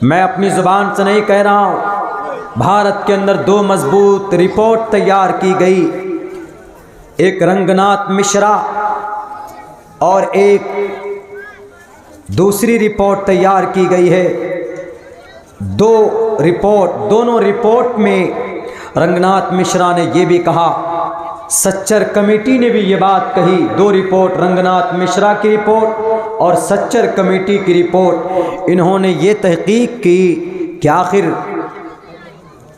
मैं अपनी ज़ुबान से नहीं कह रहा हूँ। भारत के अंदर दो मजबूत रिपोर्ट तैयार की गई, एक रंगनाथ मिश्रा और एक दूसरी रिपोर्ट तैयार की गई है। दोनों रिपोर्ट में रंगनाथ मिश्रा ने यह भी कहा, सच्चर कमेटी ने भी ये बात कही। दो रिपोर्ट, रंगनाथ मिश्रा की रिपोर्ट और सच्चर कमेटी की रिपोर्ट, इन्होंने ये तहकीक की कि आखिर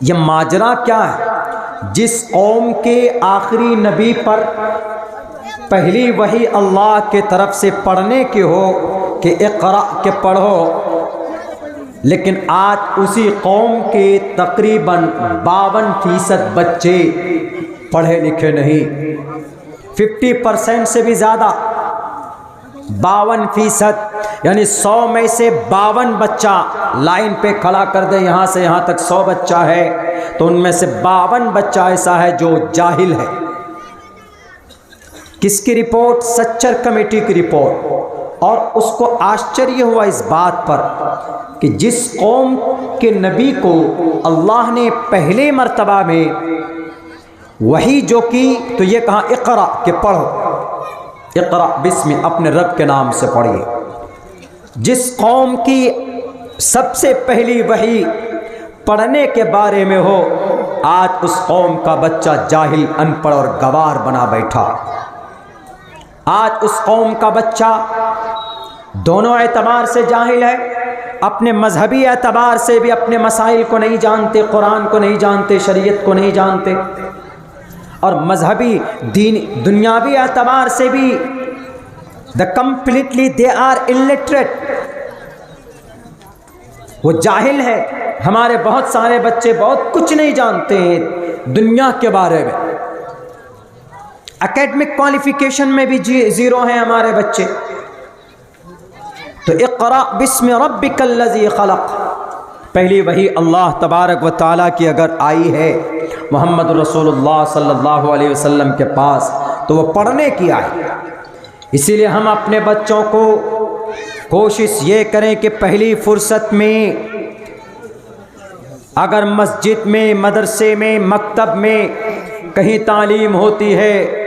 ये माजरा क्या है। जिस कौम के आखिरी नबी पर पहली वही अल्लाह के तरफ से पढ़ने की हो कि इक़रा के पढ़ो, लेकिन आज उसी कौम के तकरीबन 52% बच्चे पढ़े लिखे नहीं। 50% से भी ज़्यादा, 52%, यानी 100 में से 52 बच्चा लाइन पे खड़ा कर दे, यहाँ से यहाँ तक 100 बच्चा है तो उनमें से 52 बच्चा ऐसा है जो जाहिल है। किसकी रिपोर्ट? सच्चर कमेटी की रिपोर्ट। और उसको आश्चर्य हुआ इस बात पर कि जिस कौम के नबी को अल्लाह ने पहले मर्तबा में वही जो की तो ये कहा इक़रा के पढ़ो, इक़रा बिस्मि, अपने रब के नाम से पढ़िए। जिस कौम की सबसे पहली वही पढ़ने के बारे में हो, आज उस कौम का बच्चा जाहिल, अनपढ़ और गवार बना बैठा। आज उस कौम का बच्चा दोनों एतबार से जाहिल है। अपने मजहबी एतबार से भी अपने मसाइल को नहीं जानते, कुरान को नहीं जानते, शरीयत को नहीं जानते, और मजहबी दीन दुनियावी एतबार से भी the completely they are illiterate, वो जाहिल है। हमारे बहुत सारे बच्चे बहुत कुछ नहीं जानते हैं दुनिया के बारे में। एकेडमिक क्वालिफिकेशन में भी ज़ीरो हैं हमारे बच्चे। तो इक़रा बिस्मि रब्बिकल्लज़ी खलक़, पहली वही अल्लाह तबारक व तआला की अगर आई है मोहम्मद रसूलुल्लाह सल्लल्लाहु अलैहि वसल्लम के पास, तो वो पढ़ने की आई। इसीलिए हम अपने बच्चों को कोशिश ये करें कि पहली फुर्सत में अगर मस्जिद में, मदरसे में, मकतब में कहीं तालीम होती है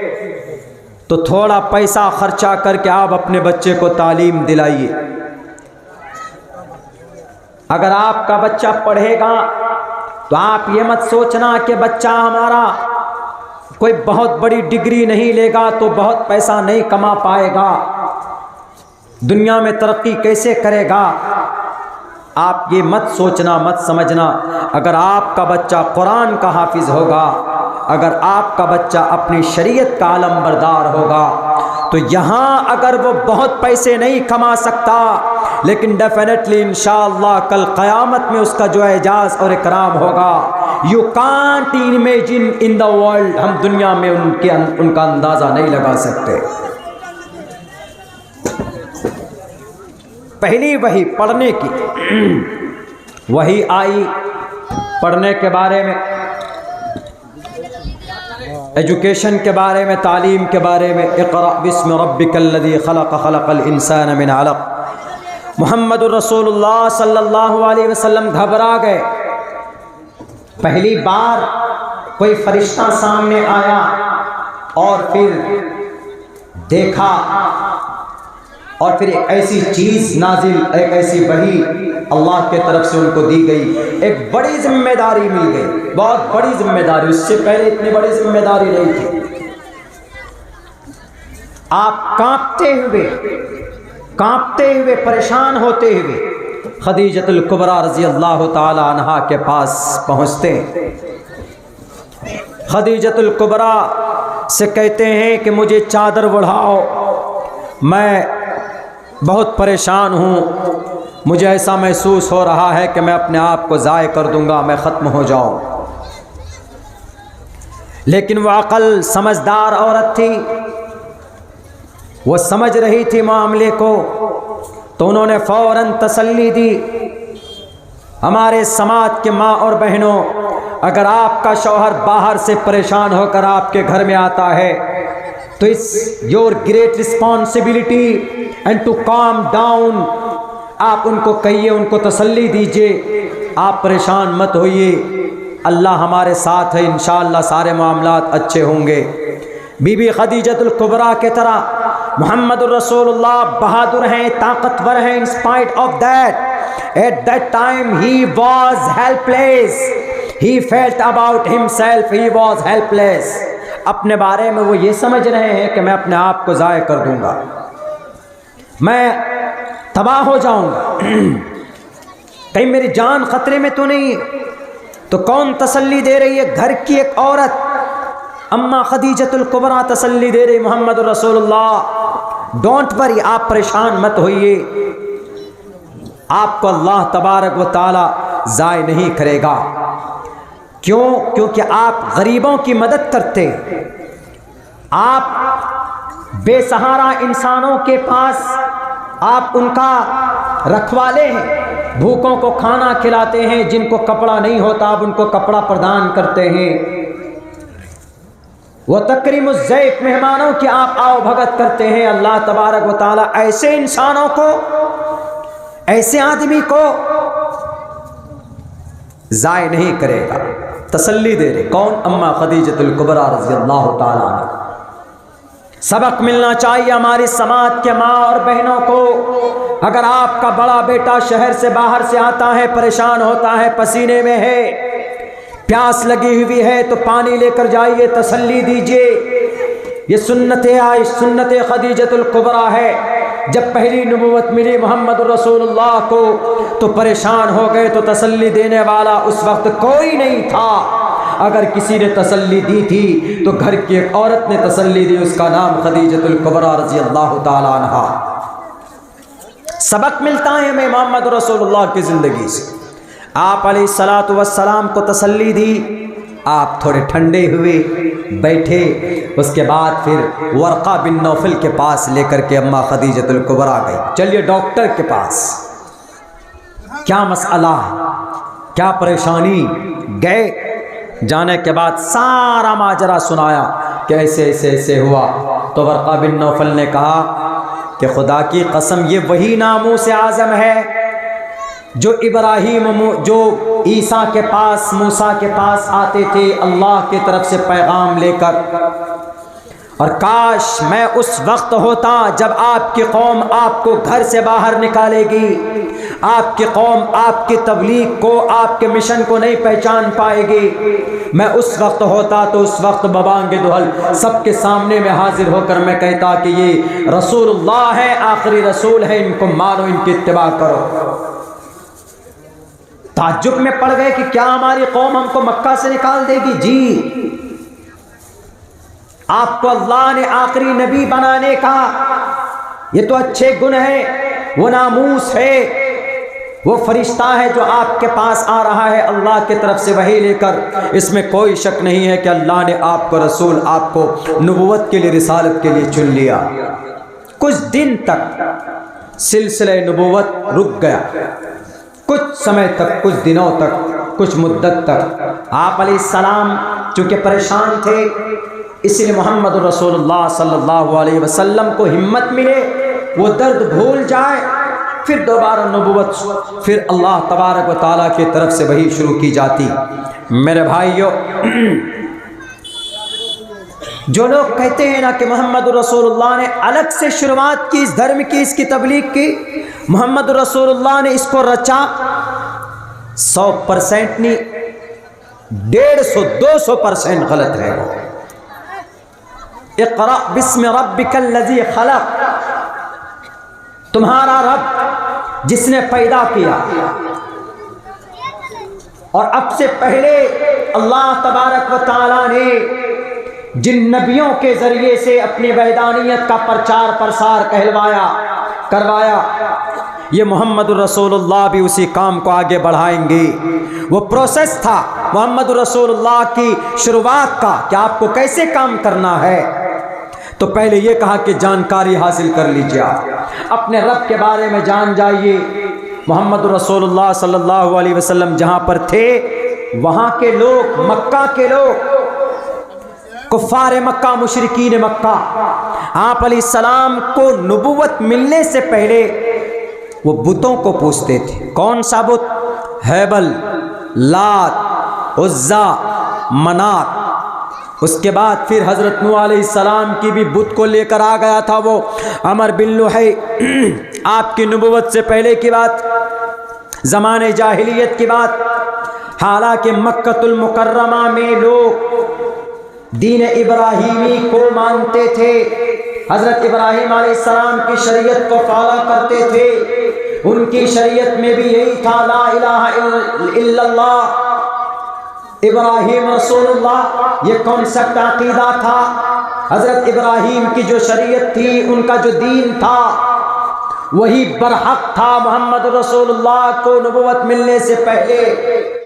तो थोड़ा पैसा खर्चा करके आप अपने बच्चे को तालीम दिलाइए। अगर आपका बच्चा पढ़ेगा तो आप ये मत सोचना कि बच्चा हमारा कोई बहुत बड़ी डिग्री नहीं लेगा तो बहुत पैसा नहीं कमा पाएगा, दुनिया में तरक्की कैसे करेगा। आप ये मत सोचना, मत समझना। अगर आपका बच्चा कुरान का हाफिज होगा, अगर आपका बच्चा अपनी शरीयत का आलमबरदार होगा, तो यहाँ अगर वो बहुत पैसे नहीं कमा सकता, लेकिन डेफिनेटली इंशाअल्लाह कल क़यामत में उसका जो एजाज़ और इकराम होगा, you can't imagine in the world, हम दुनिया में उनका अंदाज़ा नहीं लगा सकते। पहली वही पढ़ने की वही आई, पढ़ने के बारे में, एजुकेशन के बारे में, तालीम के बारे में। इक़रा बिस्मि रब्बिकल्लज़ी खलक़, खलक़ल इंसान मिन अलक़। मुहम्मदुर रसूलुल्लाह सल्लल्लाहु अलैहि वसल्लम घबरा गए। पहली बार कोई फरिश्ता सामने आया और फिर देखा, और फिर एक ऐसी चीज़ नाजिल, एक ऐसी वही अल्लाह के तरफ से उनको दी गई, एक बड़ी जिम्मेदारी मिल गई, बहुत बड़ी जिम्मेदारी। उससे पहले इतनी बड़ी जिम्मेदारी नहीं थी। आप कांपते हुए परेशान होते हुए खदीजतुल कुबरा रज़ी अल्लाह ताला अन्हा के पास पहुँचते हैं। खदीजतुल कुबरा से कहते हैं कि मुझे चादर बढ़ाओ, मैं बहुत परेशान हूँ, मुझे ऐसा महसूस हो रहा है कि मैं अपने आप को ज़ाय कर दूँगा, मैं ख़त्म हो जाऊँ। लेकिन वह अक़ल समझदार औरत थी, वो समझ रही थी मामले को, तो उन्होंने फ़ौरन तसल्ली दी। हमारे समाज के माँ और बहनों, अगर आपका शौहर बाहर से परेशान होकर आपके घर में आता है तो it's your great responsibility and to calm down आप उनको कहिए, उनको तसल्ली दीजिए, आप परेशान मत होइए, अल्लाह हमारे साथ है, इंशाअल्लाह सारे मामलात अच्छे होंगे। बीबी खदीजतुल कुबरा के तरह मुहम्मदुर रसूलुल्लाह बहादुर हैं, ताकतवर हैं। In spite of that, at that time he was helpless, he felt about himself, he was helpless. अपने बारे में वो ये समझ रहे हैं कि मैं अपने आप को ज़ाय कर दूंगा, मैं तबाह हो जाऊंगा, कहीं मेरी जान खतरे में तो नहीं। तो कौन तसल्ली दे रही है? घर की एक औरत अम्मा खदीजतुल कुबरा तसल्ली दे रही, मोहम्मद रसूलुल्लाह डोंट वरी, आप परेशान मत होइए, आपको अल्लाह तबारक व तआला ज़ाय नहीं करेगा। क्यों? क्योंकि आप गरीबों की मदद करते, आप बेसहारा इंसानों के पास आप उनका रखवाले हैं, भूखों को खाना खिलाते हैं, जिनको कपड़ा नहीं होता आप उनको कपड़ा प्रदान करते हैं, वो तकरीमुज़ ज़ैफ़ मेहमानों की आप आओ भगत करते हैं। अल्लाह तबारक व तआला ऐसे इंसानों को, ऐसे आदमी को ज़ाय नहीं करेगा। तसल्ली दे रहे कौन? अम्मा खदीजतुल कुबरा रज़ी अल्लाह तआला अन्हा। सबक मिलना चाहिए हमारी समाज के माँ और बहनों को। अगर आपका बड़ा बेटा शहर से बाहर से आता है, परेशान होता है, पसीने में है, प्यास लगी हुई है, तो पानी लेकर जाइए, तसल्ली दीजिए। ये सुन्नत खदीजतुल कुबरा है। जब पहली नबूवत मिली मोहम्मद रसूलुल्लाह को तो परेशान हो गए, तो तसल्ली देने वाला उस वक्त कोई नहीं था। अगर किसी ने तसल्ली दी थी तो घर की एक औरत ने तसल्ली दी, उसका नाम खदीजतुल कुबरा रज़ी अल्लाह ताला अन्हा। सबक मिलता है हमें मोहम्मद रसूलुल्लाह की ज़िंदगी से। आप अलैहिस्सलातु वस्सलाम को तसल्ली दी, आप थोड़े ठंडे हुए, बैठे। उसके बाद फिर वर्क़ा बिन नौफल के पास लेकर के अम्मा खदीजतुल कुबरा गई। चलिए डॉक्टर के पास, क्या मसला, क्या परेशानी। गए, जाने के बाद सारा माजरा सुनाया कि ऐसे ऐसे ऐसे हुआ। तो वर्क़ा बिन नौफल ने कहा कि खुदा की कसम, ये वही नामूस आज़म है जो इब्राहीम, जो ईसा के पास, मूसा के पास आते थे अल्लाह की तरफ से पैगाम लेकर। और काश मैं उस वक्त होता जब आपकी कौम आपको घर से बाहर निकालेगी, आपकी कौम आपकी तबलीग को, आपके मिशन को नहीं पहचान पाएगी। मैं उस वक्त होता तो उस वक्त बबांगे दुहल सबके सामने में हाजिर होकर मैं कहता कि ये रसूलुल्लाह है, आखिरी रसूल है, इनको मानो, इनकी इत्तिबा करो। ताज्जुब में पड़ गए कि क्या हमारी कौम हमको मक्का से निकाल देगी? जी, आपको अल्लाह ने आखिरी नबी बनाने का ये तो अच्छे गुण है, वो नामूस है, वो फरिश्ता है जो आपके पास आ रहा है अल्लाह की तरफ से वही लेकर। इसमें कोई शक नहीं है कि अल्लाह ने आपको रसूल, आपको नबूवत के लिए, रिसालत के लिए चुन लिया। कुछ दिन तक सिलसिले नबूवत रुक गया, कुछ समय तक, कुछ दिनों तक, कुछ मुद्दत तक आप अलैहिस्सलाम चूँकि परेशान थे, इसलिए मोहम्मद रसूलुल्लाह सल्लल्लाहु अलैहि वसल्लम को हिम्मत मिले, वो दर्द भूल जाए, फिर दोबारा नबूवत, फिर अल्लाह तबारक व तआला की तरफ से वही शुरू की जाती। मेरे भाइयों, जो लोग कहते हैं ना कि मोहम्मद रसूलुल्लाह ने अलग से शुरुआत की इस धर्म की, इसकी तबलीग की, मोहम्मद रसूलुल्लाह ने इसको रचा, 100% नहीं, 150-200% गलत है वो। इक़रा बिस्मि रब्बिकल लज़ी खलक़, तुम्हारा रब जिसने पैदा किया। और अब से पहले अल्लाह तबारक व तआला ने जिन नबियों के ज़रिए से अपनी वहदानियत का प्रचार प्रसार करवाया, ये मोहम्मद रसूलुल्लाह भी उसी काम को आगे बढ़ाएंगे। वो प्रोसेस था मोहम्मद रसूलुल्लाह की शुरुआत का कि आपको कैसे काम करना है। तो पहले ये कहा कि जानकारी हासिल कर लीजिए, आप अपने रब के बारे में जान जाइए। मोहम्मद रसूलुल्लाह सल्लल्लाहु अलैहि वसल्लम जहाँ पर थे, वहाँ के लोग, मक्का के लोग, कुफ़ार मक्का, मुशरिकीन मक्का, आप अलैहिस्सलाम को नबूवत मिलने से पहले वो बुतों को पूजते थे। कौन सा बुत? हैबल, लात, उज्जा, मनात। उसके बाद फिर हज़रत नूह अलैहिस्सलाम की भी बुत को लेकर आ गया था वो अमर बिन लुहै। आपकी नबुवत से पहले की बात, ज़माने जाहिलियत की बात। हालांकि मक्कतुल मुकर्रमा में लोग दीन इब्राहीमी को मानते थे, हज़रत इब्राहीम अलैहिस्सलाम की शरीयत को फॉलो करते थे। उनकी शरीयत में भी यही था, ला इलाहा इल्लल्लाह, इब्राहीम रसूलुल्लाह, ये कॉन्सेप्ट अकीदा था। हज़रत इब्राहीम की जो शरीयत थी, उनका जो दीन था, वही बरहक था मोहम्मद रसूलुल्लाह को नबुवत मिलने से पहले।